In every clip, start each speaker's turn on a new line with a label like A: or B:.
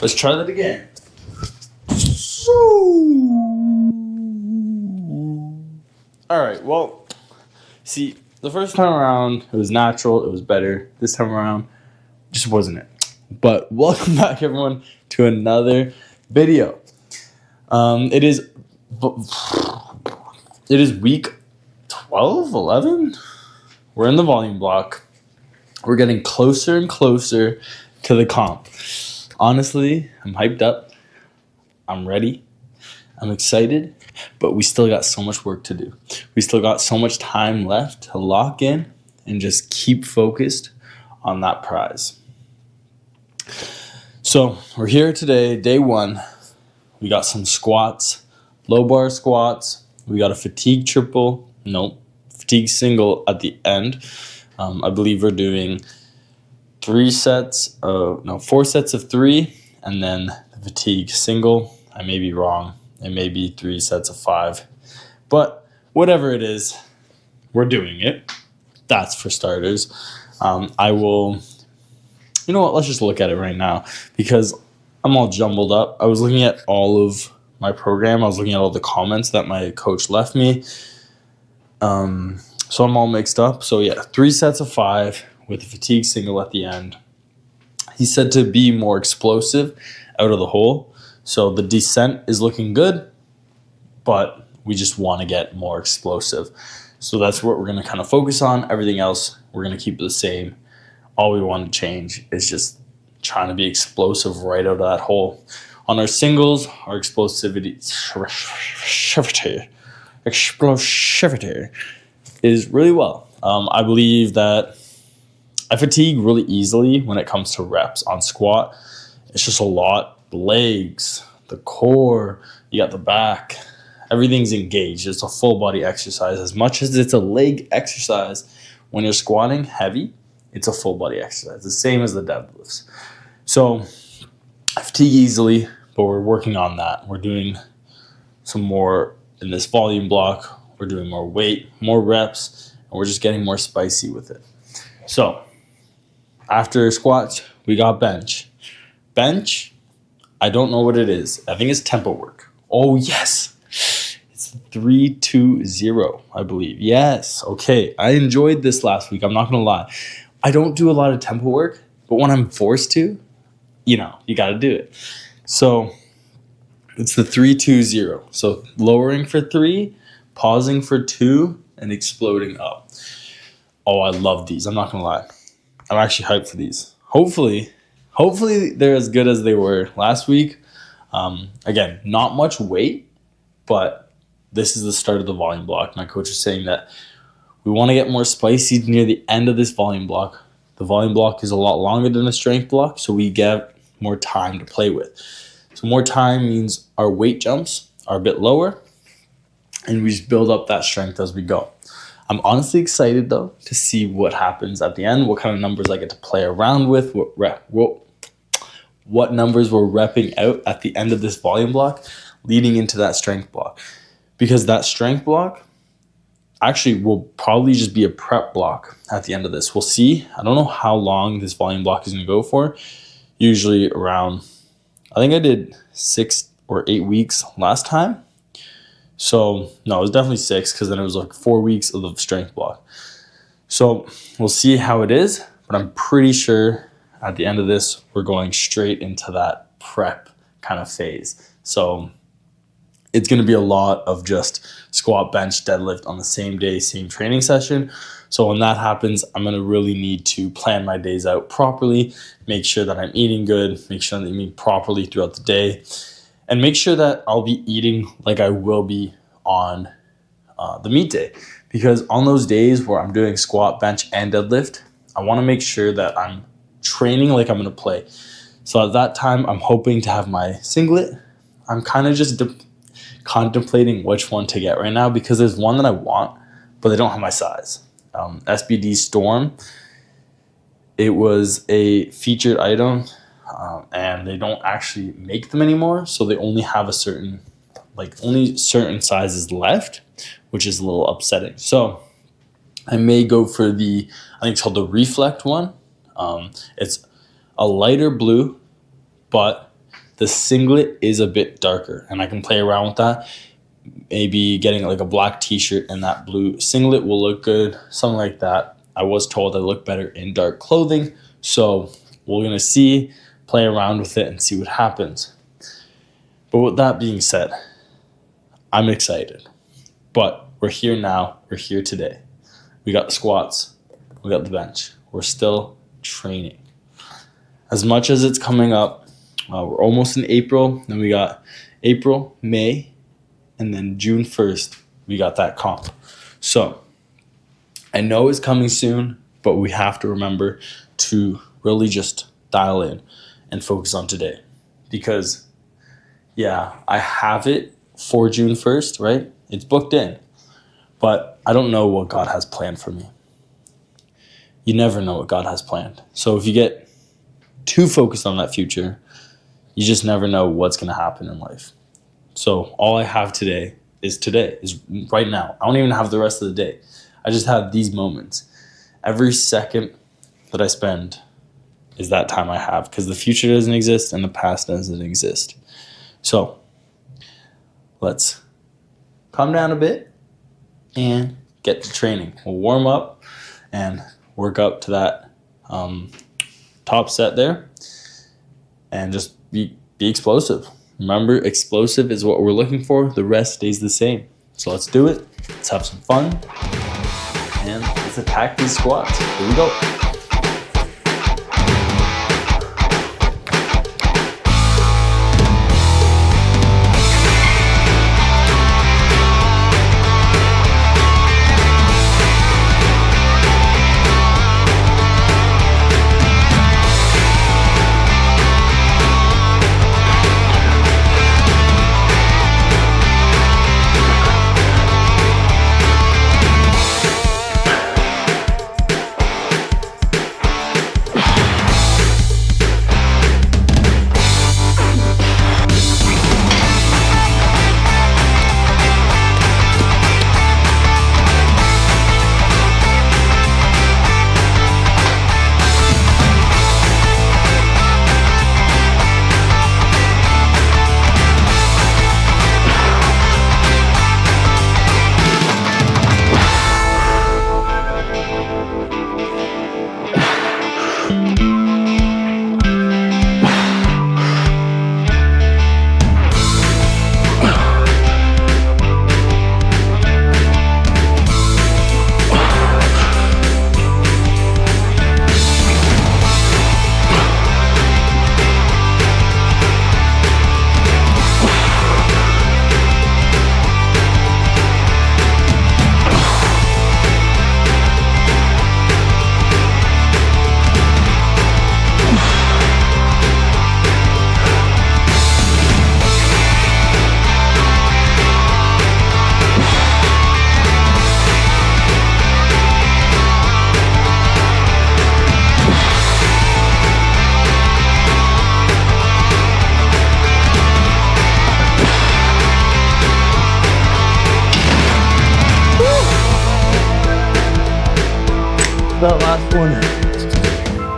A: Let's try that again. All right, well, see, the first time around, it was natural, it was better. This time around, just wasn't it. But welcome back, everyone, to another video. It is week 12, 11? We're in the volume block. We're getting closer and closer to the comp. Honestly, I'm hyped up. I'm ready. I'm excited. But we still got so much work to do. We still got so much time left to lock in and just keep focused on that prize. So we're here today, day one. We got some squats, low bar squats. We got a fatigue fatigue single at the end. I believe we're doing 4 sets of 3, and then the fatigue single. I may be wrong. It may be 3 sets of 5. But whatever it is, we're doing it. That's for starters. You know what? Let's just look at it right now because I'm all jumbled up. I was looking at all of my program. I was looking at all the comments that my coach left me. So I'm all mixed up. So yeah, 3 sets of 5 with a fatigue single at the end. He said to be more explosive out of the hole. So the descent is looking good, but we just want to get more explosive. So that's what we're going to kind of focus on. Everything else, we're going to keep it the same. All we want to change is just trying to be explosive right out of that hole. On our singles, our explosivity is really well. I believe that I fatigue really easily when it comes to reps on squat. It's just a lot. The legs, the core, you got the back. Everything's engaged. It's a full body exercise. As much as it's a leg exercise, when you're squatting heavy, it's a full body exercise. The same as the deadlifts. So I fatigue easily, but we're working on that. We're doing some more in this volume block. We're doing more weight, more reps, and we're just getting more spicy with it. So after squats, we got bench. Bench, I don't know what it is. I think it's tempo work. Oh, yes. It's 3-2-0, I believe. Yes. Okay. I enjoyed this last week. I'm not going to lie. I don't do a lot of tempo work, but when I'm forced to, you got to do it. So it's the 3-2-0. So lowering for 3, pausing for 2, and exploding up. Oh, I love these. I'm not going to lie. I'm actually hyped for these. Hopefully they're as good as they were last week. Again, not much weight, but this is the start of the volume block. My coach is saying that we want to get more spicy near the end of this volume block. The volume block is a lot longer than the strength block, so we get more time to play with. So more time means our weight jumps are a bit lower, and we just build up that strength as we go. I'm honestly excited, though, to see what happens at the end, what kind of numbers I get to play around with, what numbers we're repping out at the end of this volume block leading into that strength block. Because that strength block actually will probably just be a prep block at the end of this. We'll see. I don't know how long this volume block is going to go for. Usually around, I think I did 6 or 8 weeks last time. So, no, it was definitely 6 because then it was like 4 weeks of the strength block. So, we'll see how it is, but I'm pretty sure at the end of this, we're going straight into that prep kind of phase. So, it's going to be a lot of just squat, bench, deadlift on the same day, same training session. So when that happens, I'm going to really need to plan my days out properly, make sure that I'm eating good, make sure that I'm eating properly throughout the day, and make sure that I'll be eating like I will be on the meet day. Because on those days where I'm doing squat, bench, and deadlift, I want to make sure that I'm training like I'm going to play. So at that time, I'm hoping to have my singlet. I'm kind of just contemplating which one to get right now because there's one that I want, but they don't have my size. SBD Storm. It was a featured item, and they don't actually make them anymore, so they only have only certain sizes left, which is a little upsetting. So I may go for I think it's called the Reflect one. It's a lighter blue, but The singlet is a bit darker, and I can play around with that. Maybe getting like a black t-shirt and that blue singlet will look good, something like that. I was told I look better in dark clothing, so we're going to see, play around with it, and see what happens. But with that being said, I'm excited. But we're here now. We're here today. We got the squats. We got the bench. We're still training. As much as it's coming up, we're almost in April. Then we got April, May, and then June 1st, we got that comp. So I know it's coming soon, but we have to remember to really just dial in and focus on today. Because, yeah, I have it for June 1st, right? It's booked in. But I don't know what God has planned for me. You never know what God has planned. So if you get too focused on that future, you just never know what's going to happen in life. So all I have today, is right now. I don't even have the rest of the day. I just have these moments. Every second that I spend is that time I have, because the future doesn't exist and the past doesn't exist. So let's calm down a bit and get to training. We'll warm up and work up to that top set there and just be explosive. Remember, explosive is what we're looking for. The rest stays the same. So let's do it. Let's have some fun. And let's attack these squats. Here we go.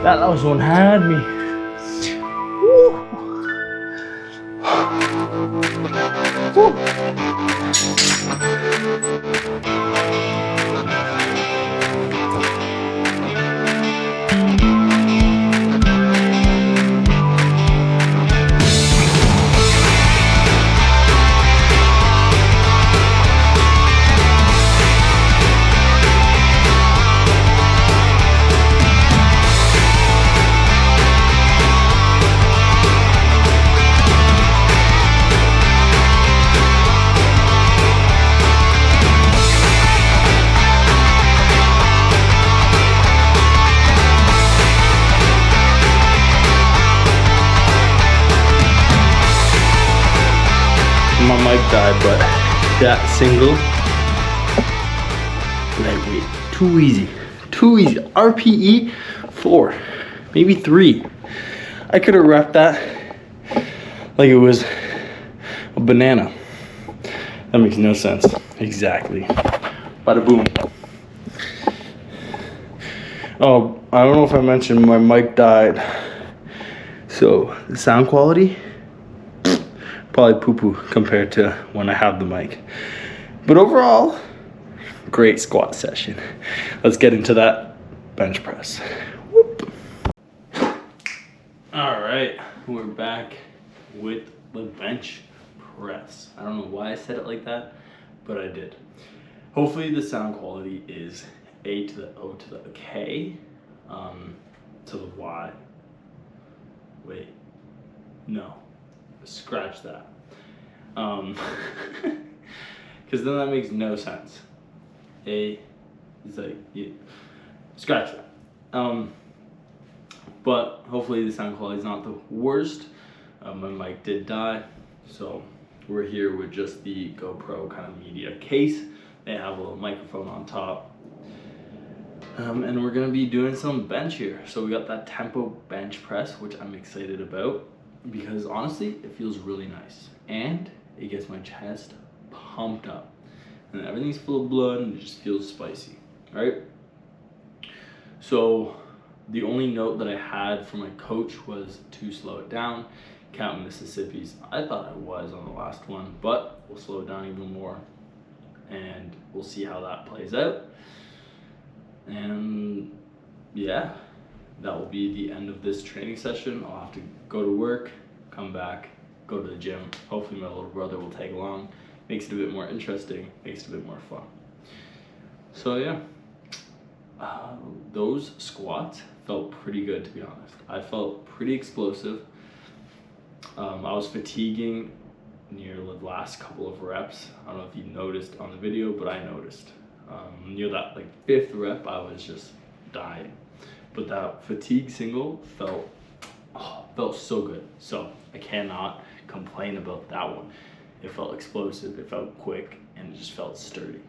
B: That last one had me. Woo. My mic died, but that single, lightweight, too easy. RPE 4, maybe 3. I could have wrapped that like it was a banana. That makes no sense. Exactly. Bada boom. Oh, I don't know if I mentioned my mic died. So the sound quality probably poo-poo compared to when I have the mic. But overall, great squat session. Let's get into that bench press. Whoop. All right, we're back with the bench press. I don't know why I said it like that, but I did. Hopefully the sound quality is A to the O to the K, to the Y. Wait, no, scratch that. Because then that makes no sense. A is like, yeah, scratch that. But hopefully the sound quality is not the worst. My mic did die, so we're here with just the GoPro kind of media case. They have a little microphone on top. And we're gonna be doing some bench here. So we got that tempo bench press, which I'm excited about because honestly, it feels really nice. And it gets my chest pumped up. And everything's full of blood and it just feels spicy, right? So the only note that I had from my coach was to slow it down, count Mississippi's. I thought I was on the last one, but we'll slow it down even more and we'll see how that plays out. And yeah, that will be the end of this training session. I'll have to go to work, come back, go to the gym. Hopefully my little brother will tag along. Makes it a bit more interesting, makes it a bit more fun. So yeah, those squats felt pretty good, to be honest. I felt pretty explosive. I was fatiguing near the last couple of reps. I don't know if you noticed on the video, but I noticed. Near that like 5th rep, I was just dying. But that fatigue single felt so good. So I cannot complain about that one. It felt explosive, it felt quick, and it just felt sturdy.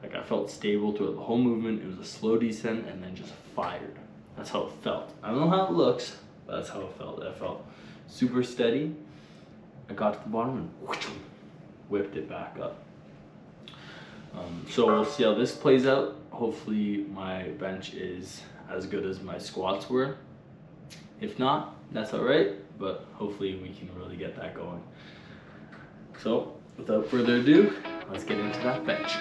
B: Like I felt stable throughout the whole movement. It was a slow descent and then just fired. That's how it felt. I don't know how it looks, but that's how it felt. It felt super steady. I got to the bottom and whipped it back up. So we'll see how this plays out. Hopefully my bench is as good as my squats were. If not, that's all right, but hopefully we can really get that going. So without further ado, let's get into that bench.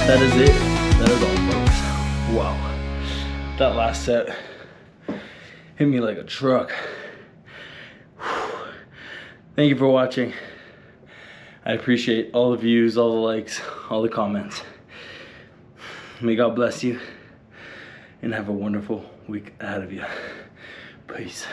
B: That is it. That is all, folks. Wow. That last set hit me like a truck. Thank you for watching. I appreciate all the views, all the likes, all the comments. May God bless you and have a wonderful week ahead of you. Peace.